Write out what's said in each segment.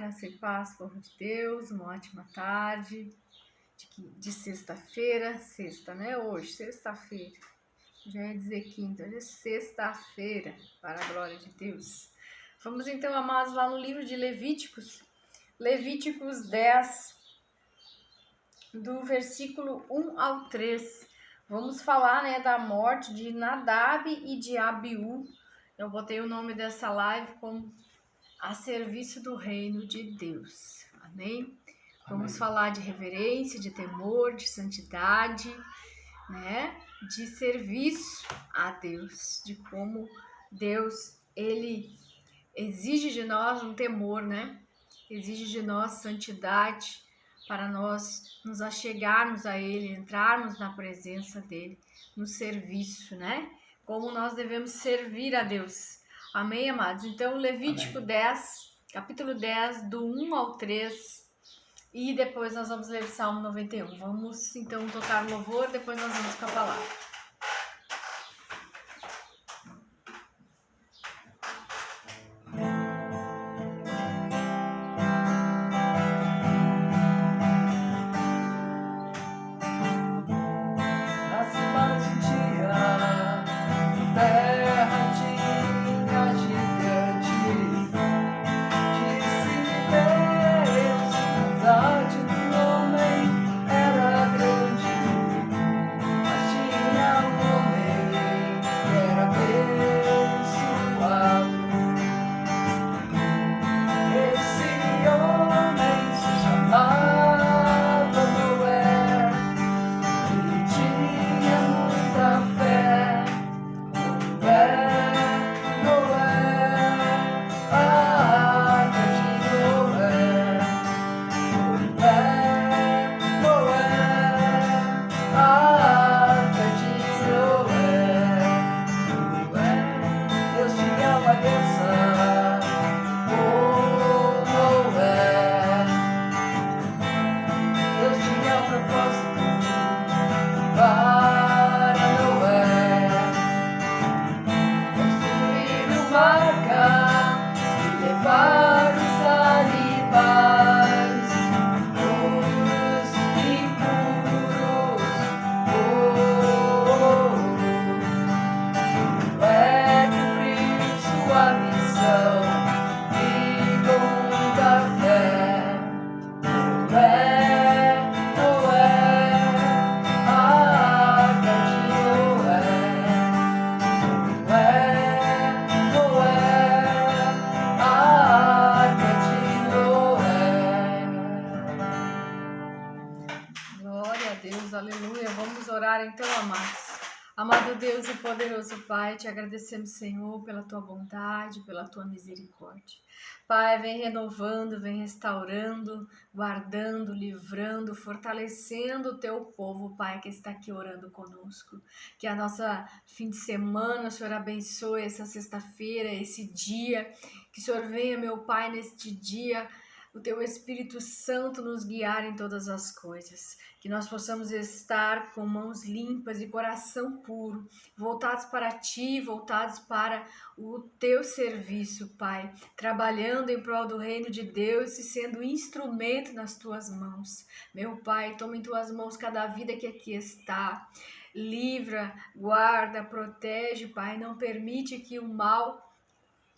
Graça e paz, povo de Deus, uma ótima tarde de sexta-feira, sexta, né? Hoje, sexta-feira, já ia dizer quinta, hoje é sexta-feira, para a glória de Deus. Vamos então, amados, lá no livro de Levíticos, Levíticos 10, do versículo 1 ao 3. Vamos falar, né, da morte de Nadab e de Abiú. Eu botei o nome dessa live como a serviço do reino de Deus. Amém? Vamos falar de reverência, de temor, de santidade, né? De serviço a Deus, de como Deus, ele exige de nós um temor, né? Exige de nós santidade para nós nos achegarmos a ele, entrarmos na presença dele, no serviço, né? Como nós devemos servir a Deus. Amém, amados? Então, Levítico 10, capítulo 10, do 1 ao 3, e depois nós vamos ler o Salmo 91. Vamos, então, tocar louvor, depois nós vamos com a palavra. Aleluia, vamos orar então, amados. Amado Deus e poderoso Pai, te agradecemos, Senhor, pela tua bondade, pela tua misericórdia. Pai, vem renovando, vem restaurando, guardando, livrando, fortalecendo o teu povo, Pai, que está aqui orando conosco. Que a nossa fim de semana, o Senhor abençoe essa sexta-feira, esse dia. Que o Senhor venha, meu Pai, neste dia, o teu Espírito Santo nos guiar em todas as coisas, que nós possamos estar com mãos limpas e coração puro, voltados para ti, voltados para o teu serviço, Pai, trabalhando em prol do reino de Deus e sendo instrumento nas tuas mãos. Meu Pai, toma em tuas mãos cada vida que aqui está, livra, guarda, protege, Pai, não permite que o mal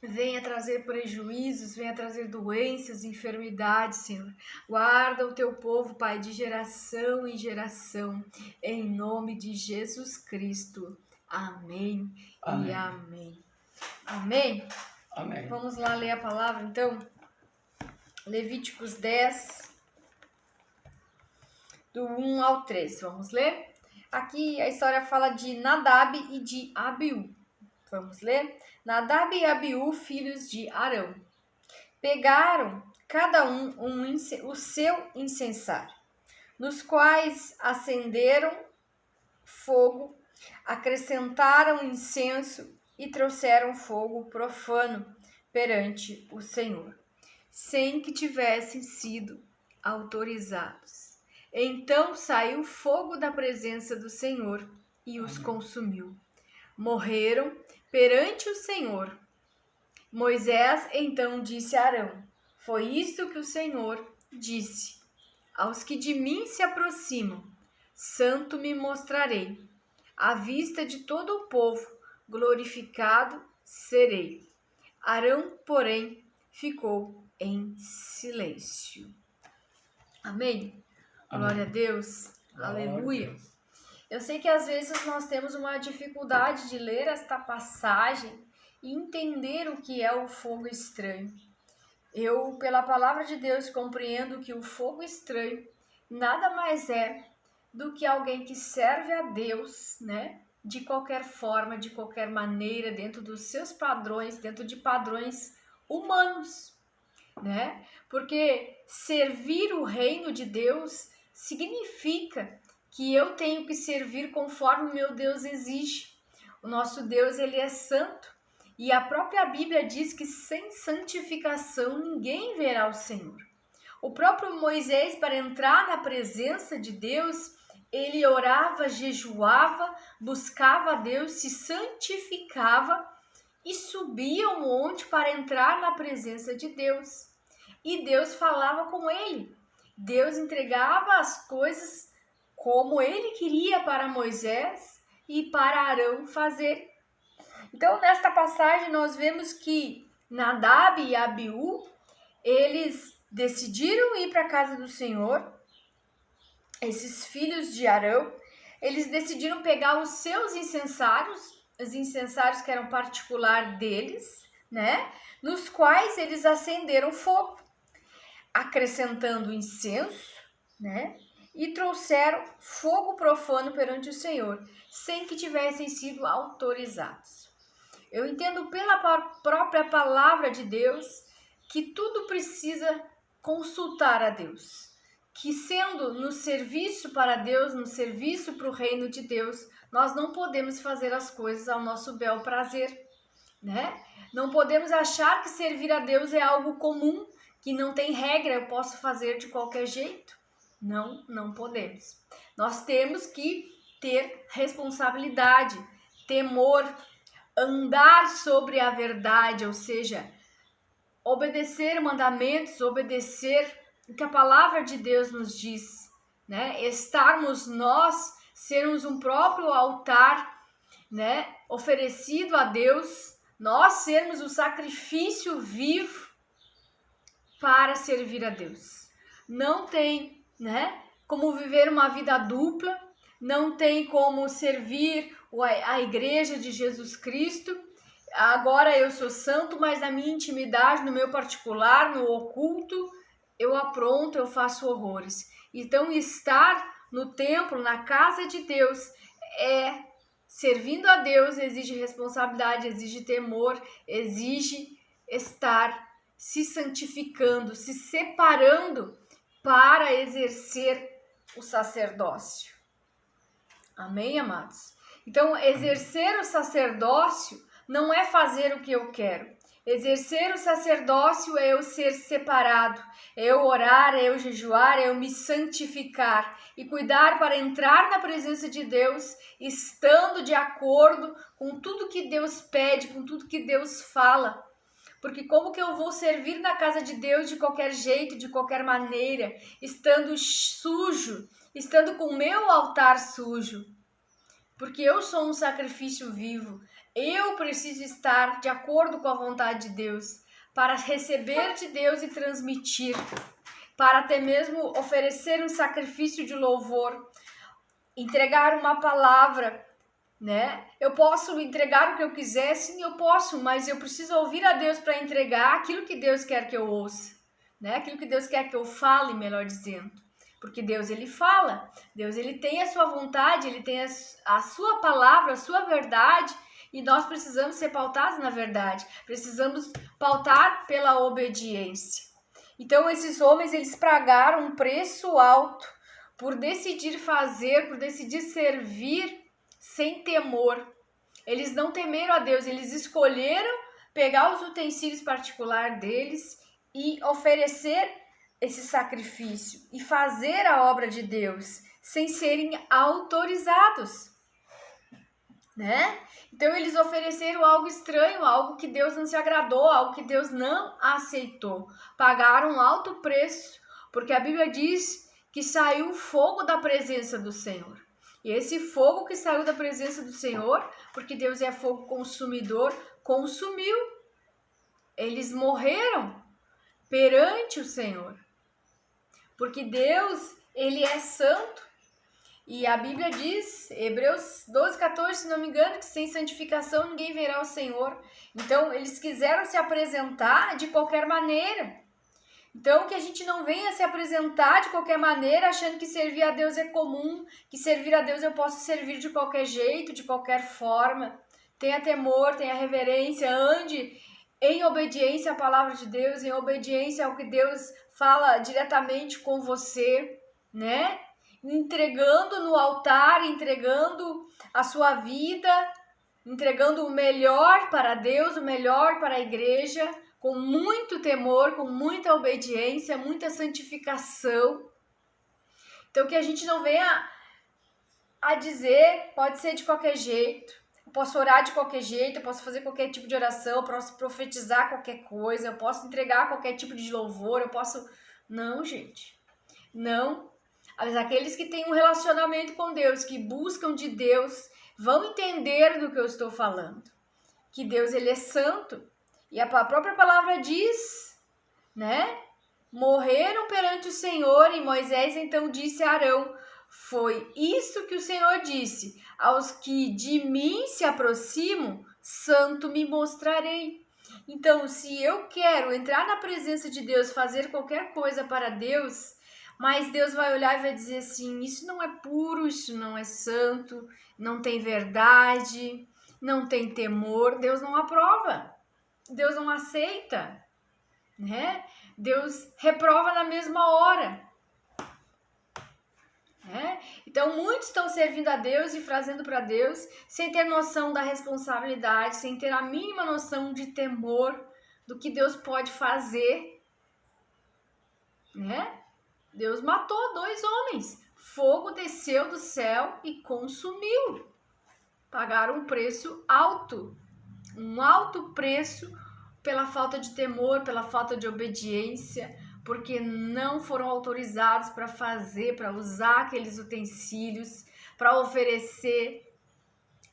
venha trazer prejuízos, venha trazer doenças, enfermidades, Senhor. Guarda o teu povo, Pai, de geração em geração, em nome de Jesus Cristo. Amém, amém. E amém. Amém? Amém. Vamos lá ler a palavra, então. Levíticos 10, do 1 ao 3. Vamos ler? Aqui a história fala de Nadab e de Abiú. Vamos ler? Nadab e Abiú, filhos de Arão, pegaram cada um o seu incensário, nos quais acenderam fogo, acrescentaram incenso e trouxeram fogo profano perante o Senhor, sem que tivessem sido autorizados. Então saiu fogo da presença do Senhor e os consumiu. Morreram perante o Senhor. Moisés então disse a Arão: Foi isto que o Senhor disse: aos que de mim se aproximam, santo me mostrarei. À vista de todo o povo, glorificado serei. Arão, porém, ficou em silêncio. Amém? Glória a Deus. Aleluia. Eu sei que às vezes nós temos uma dificuldade de ler esta passagem e entender o que é o fogo estranho. Eu, pela palavra de Deus, compreendo que o fogo estranho nada mais é do que alguém que serve a Deus, né? De qualquer forma, de qualquer maneira, dentro dos seus padrões, dentro de padrões humanos, né? Porque servir o reino de Deus significa que eu tenho que servir conforme o meu Deus exige. O nosso Deus, ele é santo. E a própria Bíblia diz que sem santificação ninguém verá o Senhor. O próprio Moisés, para entrar na presença de Deus, ele orava, jejuava, buscava a Deus, se santificava e subia ao monte para entrar na presença de Deus. E Deus falava com ele. Deus entregava as coisas como ele queria para Moisés e para Arão fazer. Então, nesta passagem, nós vemos que Nadab e Abiú, eles decidiram ir para a casa do Senhor. Esses filhos de Arão, eles decidiram pegar os seus incensários, os incensários que eram particular deles, né? Nos quais eles acenderam fogo, acrescentando incenso, né? E trouxeram fogo profano perante o Senhor, sem que tivessem sido autorizados. Eu entendo pela própria palavra de Deus que tudo precisa consultar a Deus. Que sendo no serviço para Deus, no serviço para o reino de Deus, nós não podemos fazer as coisas ao nosso bel prazer, né? Não podemos achar que servir a Deus é algo comum, que não tem regra, eu posso fazer de qualquer jeito. Não, não podemos. Nós temos que ter responsabilidade, temor, andar sobre a verdade, ou seja, obedecer mandamentos, obedecer o que a palavra de Deus nos diz, né? Estarmos nós, sermos um próprio altar, né? Oferecido a Deus, nós sermos o sacrifício vivo para servir a Deus. Não tem, né? Como viver uma vida dupla, não tem como servir a igreja de Jesus Cristo. Agora eu sou santo, mas na minha intimidade, no meu particular, no oculto, eu apronto, eu faço horrores. Então, estar no templo, na casa de Deus, servindo a Deus, exige responsabilidade, exige temor, exige estar se santificando, se separando para exercer o sacerdócio. Amém, amados? Então, exercer o sacerdócio não é fazer o que eu quero. Exercer o sacerdócio é eu ser separado, é eu orar, é eu jejuar, é eu me santificar e cuidar para entrar na presença de Deus, estando de acordo com tudo que Deus pede, com tudo que Deus fala. Porque como que eu vou servir na casa de Deus de qualquer jeito, de qualquer maneira, estando sujo, estando com o meu altar sujo? Porque eu sou um sacrifício vivo. Eu preciso estar de acordo com a vontade de Deus, para receber de Deus e transmitir, para até mesmo oferecer um sacrifício de louvor, entregar uma palavra, né? Eu posso entregar o que eu quiser, sim, eu posso, mas eu preciso ouvir a Deus para entregar aquilo que Deus quer que eu ouça, né? Aquilo que Deus quer que eu fale, melhor dizendo. Porque Deus, ele fala, Deus, ele tem a sua vontade, ele tem a sua palavra, a sua verdade, e nós precisamos ser pautados na verdade, precisamos pautar pela obediência. Então, esses homens, eles pagaram um preço alto por decidir fazer, por decidir servir sem temor. Eles não temeram a Deus, eles escolheram pegar os utensílios particulares deles e oferecer esse sacrifício e fazer a obra de Deus sem serem autorizados. né? Então eles ofereceram algo estranho, algo que Deus não se agradou, algo que Deus não aceitou. Pagaram um alto preço, porque a Bíblia diz que saiu fogo da presença do Senhor. E esse fogo que saiu da presença do Senhor, porque Deus é fogo consumidor, consumiu. Eles morreram perante o Senhor. Porque Deus, Ele é santo. E a Bíblia diz, Hebreus 12:14, se não me engano, que sem santificação ninguém verá o Senhor. Então, eles quiseram se apresentar de qualquer maneira. Então, que a gente não venha se apresentar de qualquer maneira, achando que servir a Deus é comum, que servir a Deus eu posso servir de qualquer jeito, de qualquer forma. Tenha temor, tenha reverência, ande em obediência à palavra de Deus, em obediência ao que Deus fala diretamente com você, né? Entregando no altar, entregando a sua vida, entregando o melhor para Deus, o melhor para a igreja, com muito temor, com muita obediência, muita santificação. Então que a gente não venha a dizer, pode ser de qualquer jeito, eu posso orar de qualquer jeito, eu posso fazer qualquer tipo de oração, eu posso profetizar qualquer coisa, eu posso entregar qualquer tipo de louvor, eu posso... Não, gente, não. Mas aqueles que têm um relacionamento com Deus, que buscam de Deus, vão entender do que eu estou falando. Que Deus, Ele é santo. E a própria palavra diz, né? Morreram perante o Senhor, e Moisés então disse a Arão, foi isso que o Senhor disse, aos que de mim se aproximam, santo me mostrarei. Então, se eu quero entrar na presença de Deus, fazer qualquer coisa para Deus, mas Deus vai olhar e vai dizer assim, isso não é puro, isso não é santo, não tem verdade, não tem temor, Deus não aprova, Deus não aceita, né? Deus reprova na mesma hora. Então muitos estão servindo a Deus e fazendo para Deus sem ter noção da responsabilidade, sem ter a mínima noção de temor do que Deus pode fazer, né? Deus matou 2 homens, fogo desceu do céu e consumiu. Pagaram um preço alto, um alto preço pela falta de temor, pela falta de obediência, porque não foram autorizados para fazer, para usar aqueles utensílios, para oferecer,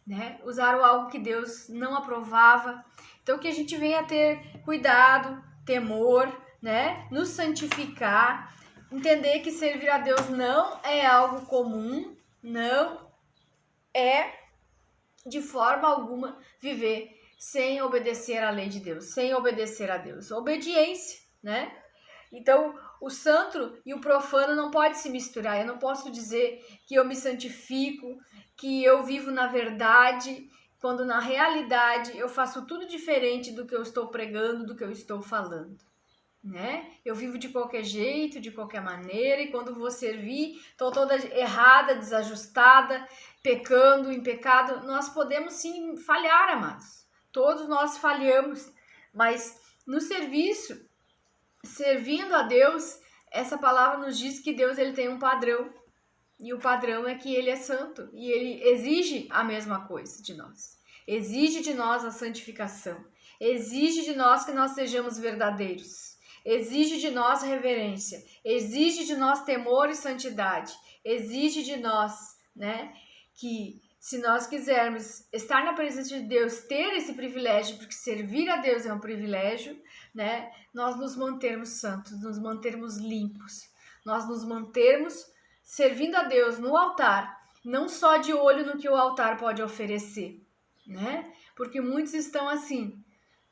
né? Usaram algo que Deus não aprovava. Então que a gente venha ter cuidado, temor, né? Nos santificar, entender que servir a Deus não é algo comum, não é de forma alguma viver sem obedecer à lei de Deus, sem obedecer a Deus. Obediência, né? Então, o santo e o profano não pode se misturar. Eu não posso dizer que eu me santifico, que eu vivo na verdade, quando na realidade eu faço tudo diferente do que eu estou pregando, do que eu estou falando, né? Eu vivo de qualquer jeito, de qualquer maneira, e quando vou servir, estou toda errada, desajustada, pecando, em pecado. Nós podemos sim falhar, amados. Todos nós falhamos, mas no serviço, servindo a Deus, essa palavra nos diz que Deus ele tem um padrão, e o padrão é que ele é santo, e ele exige a mesma coisa de nós. Exige de nós a santificação, exige de nós que nós sejamos verdadeiros, exige de nós reverência, exige de nós temor e santidade, exige de nós, né, que se nós quisermos estar na presença de Deus, ter esse privilégio, porque servir a Deus é um privilégio, né? Nós nos mantermos santos, nos mantermos limpos, nós nos mantermos servindo a Deus no altar, não só de olho no que o altar pode oferecer, né? Porque muitos estão assim,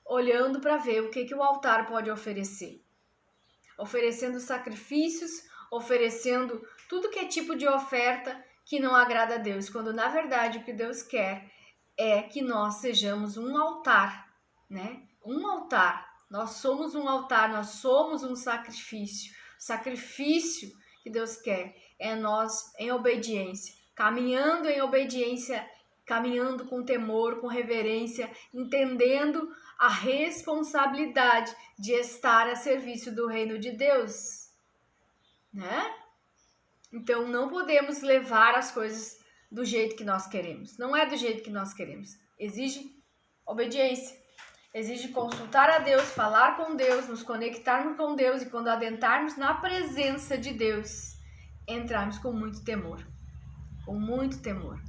olhando para ver o que o altar pode oferecer, oferecendo sacrifícios, oferecendo tudo que é tipo de oferta que não agrada a Deus, quando na verdade o que Deus quer é que nós sejamos um altar, né? Um altar. Nós somos um altar, nós somos um sacrifício. O sacrifício que Deus quer é nós em obediência, caminhando em obediência, caminhando com temor, com reverência, entendendo a responsabilidade de estar a serviço do reino de Deus, né? Então, não podemos levar as coisas do jeito que nós queremos. Não é do jeito que nós queremos. Exige obediência. Exige consultar a Deus, falar com Deus, nos conectarmos com Deus e quando adentrarmos na presença de Deus, entrarmos com muito temor. Com muito temor.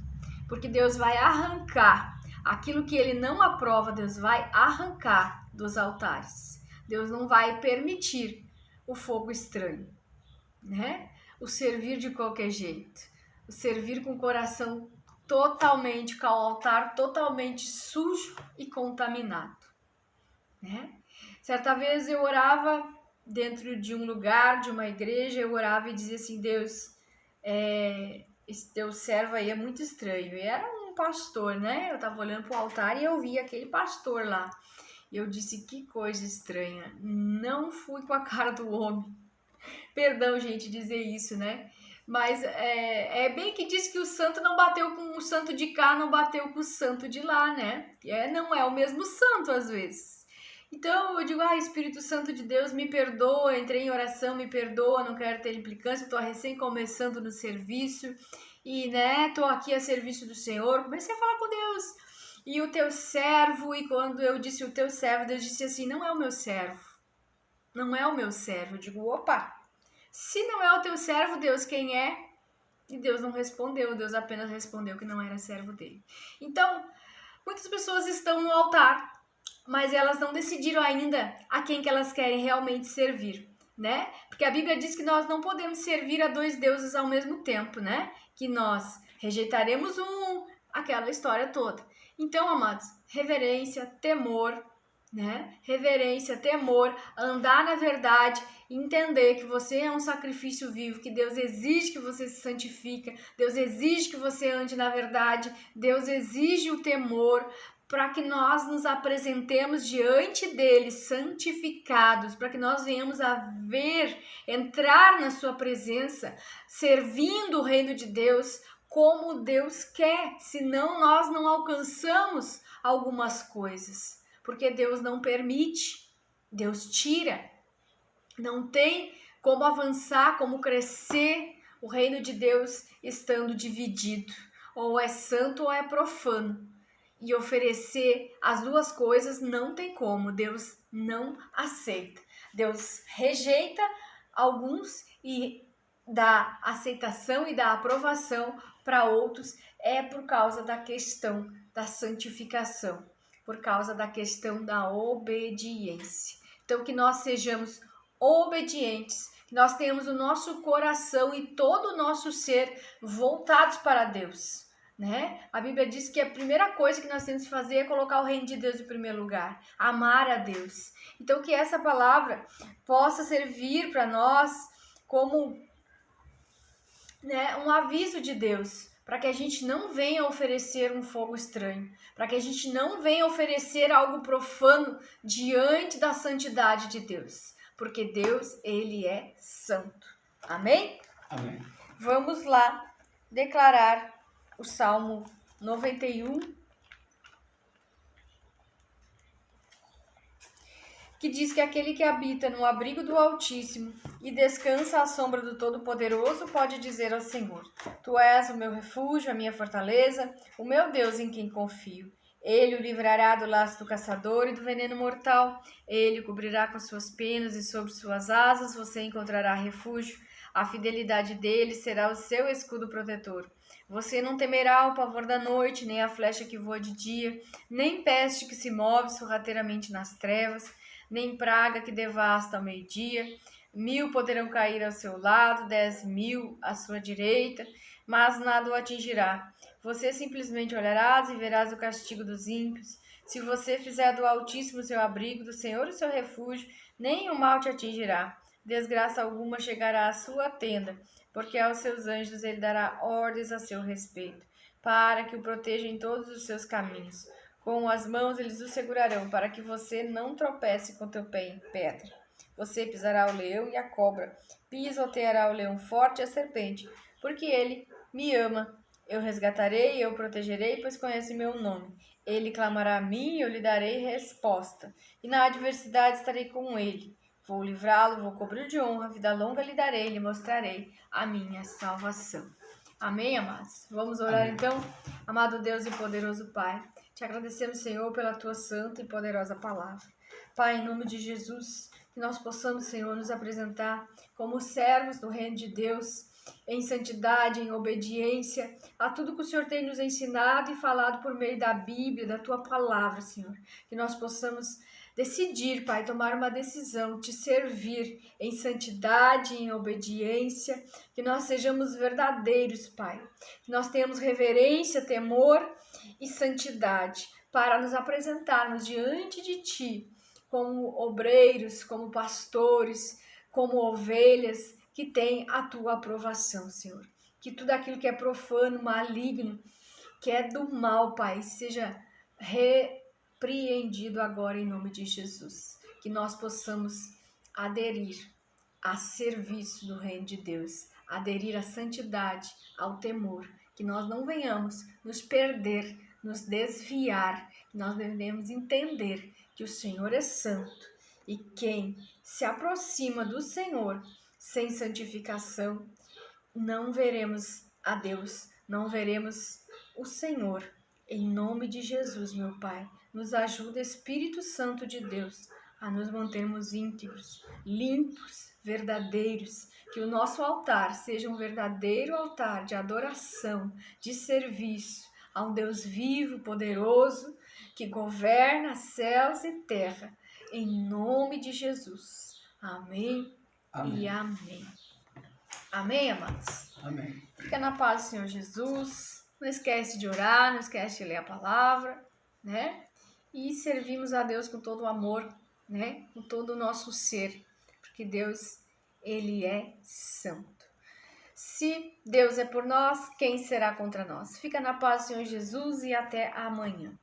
Porque Deus vai arrancar aquilo que Ele não aprova, Deus vai arrancar dos altares. Deus não vai permitir o fogo estranho, né? O servir de qualquer jeito. O servir com o coração totalmente, com o altar totalmente sujo e contaminado. Né? Certa vez eu orava dentro de um lugar, de uma igreja, eu orava e dizia assim, Deus, esse teu servo aí é muito estranho. E era um pastor, né? Eu tava olhando pro altar e eu vi aquele pastor lá. E eu disse, que coisa estranha. Não fui com a cara do homem. Perdão, gente, dizer isso, né? Mas é bem que diz que o santo não bateu com o santo de cá, não bateu com o santo de lá, né? Não é o mesmo santo às vezes. Então eu digo, Espírito Santo de Deus, me perdoa, entrei em oração, me perdoa, não quero ter implicância, estou recém começando no serviço e, né, estou aqui a serviço do Senhor. Comecei a falar com Deus. E o teu servo, e quando eu disse o teu servo, Deus disse assim, não é o meu servo. Não é o meu servo. Eu digo, opa, se não é o teu servo, Deus, quem é? E Deus não respondeu, Deus apenas respondeu que não era servo dele. Então, muitas pessoas estão no altar, mas elas não decidiram ainda a quem que elas querem realmente servir, né? Porque a Bíblia diz que nós não podemos servir a dois deuses ao mesmo tempo, né? Que nós rejeitaremos aquela história toda. Então, amados, reverência, temor, né? Reverência, temor, andar na verdade, entender que você é um sacrifício vivo, que Deus exige que você se santifique, Deus exige que você ande na verdade, Deus exige o temor, para que nós nos apresentemos diante dele santificados, para que nós venhamos a ver, entrar na sua presença, servindo o reino de Deus como Deus quer, senão nós não alcançamos algumas coisas, porque Deus não permite, Deus tira, não tem como avançar, como crescer o reino de Deus estando dividido, ou é santo ou é profano. E oferecer as duas coisas não tem como, Deus não aceita. Deus rejeita alguns e dá aceitação e dá aprovação para outros, é por causa da questão da santificação, por causa da questão da obediência. Então, que nós sejamos obedientes, que nós tenhamos o nosso coração e todo o nosso ser voltados para Deus. Né? A Bíblia diz que a primeira coisa que nós temos que fazer é colocar o reino de Deus em primeiro lugar, amar a Deus. Então que essa palavra possa servir para nós como, né, um aviso de Deus, para que a gente não venha oferecer um fogo estranho, para que a gente não venha oferecer algo profano diante da santidade de Deus, porque Deus, ele é santo. Amém? Amém. Vamos lá declarar o Salmo 91, que diz que aquele que habita no abrigo do Altíssimo e descansa à sombra do Todo-Poderoso pode dizer ao Senhor, Tu és o meu refúgio, a minha fortaleza, o meu Deus em quem confio. Ele o livrará do laço do caçador e do veneno mortal. Ele o cobrirá com suas penas e sobre suas asas você encontrará refúgio. A fidelidade dele será o seu escudo protetor. Você não temerá o pavor da noite, nem a flecha que voa de dia, nem peste que se move sorrateiramente nas trevas, nem praga que devasta ao meio-dia. 1000 poderão cair ao seu lado, 10.000 à sua direita, mas nada o atingirá. Você simplesmente olharás e verás o castigo dos ímpios. Se você fizer do Altíssimo seu abrigo, do Senhor o seu refúgio, nem o mal te atingirá. Desgraça alguma chegará à sua tenda, porque aos seus anjos ele dará ordens a seu respeito, para que o proteja em todos os seus caminhos. Com as mãos eles o segurarão, para que você não tropece com teu pé em pedra. Você pisará o leão e a cobra, pisoteará o leão forte e a serpente, porque ele me ama. Eu resgatarei e eu protegerei, pois conhece meu nome. Ele clamará a mim e eu lhe darei resposta, e na adversidade estarei com ele. Vou livrá-lo, vou cobrir de honra, vida longa lhe darei, lhe mostrarei a minha salvação. Amém, amados? Vamos orar Amém. então? Amado Deus e poderoso Pai, te agradecemos, Senhor, pela tua santa e poderosa palavra. Pai, em nome de Jesus, que nós possamos, Senhor, nos apresentar como servos do reino de Deus, em santidade, em obediência a tudo que o Senhor tem nos ensinado e falado por meio da Bíblia, da tua palavra, Senhor. Que nós possamos decidir, Pai, tomar uma decisão, te servir em santidade, em obediência, que nós sejamos verdadeiros, Pai, que nós tenhamos reverência, temor e santidade para nos apresentarmos diante de Ti como obreiros, como pastores, como ovelhas que têm a Tua aprovação, Senhor. Que tudo aquilo que é profano, maligno, que é do mal, Pai, seja repreendido agora em nome de Jesus. Que nós possamos aderir a serviço do reino de Deus, aderir à santidade, ao temor, que nós não venhamos nos perder, nos desviar, que nós devemos entender que o Senhor é santo e quem se aproxima do Senhor sem santificação, não veremos a Deus, não veremos o Senhor. Em nome de Jesus, meu Pai, nos ajuda, Espírito Santo de Deus, a nos mantermos íntegros, limpos, verdadeiros, que o nosso altar seja um verdadeiro altar de adoração, de serviço a um Deus vivo, poderoso, que governa céus e terra, em nome de Jesus. Amém, Amém. e amém. Amém, amados? Amém. Fica na paz do Senhor Jesus. Não esquece de orar, não esquece de ler a palavra, né? E servimos a Deus com todo o amor, né? Com todo o nosso ser, porque Deus, Ele é santo. Se Deus é por nós, quem será contra nós? Fica na paz do Senhor Jesus e até amanhã.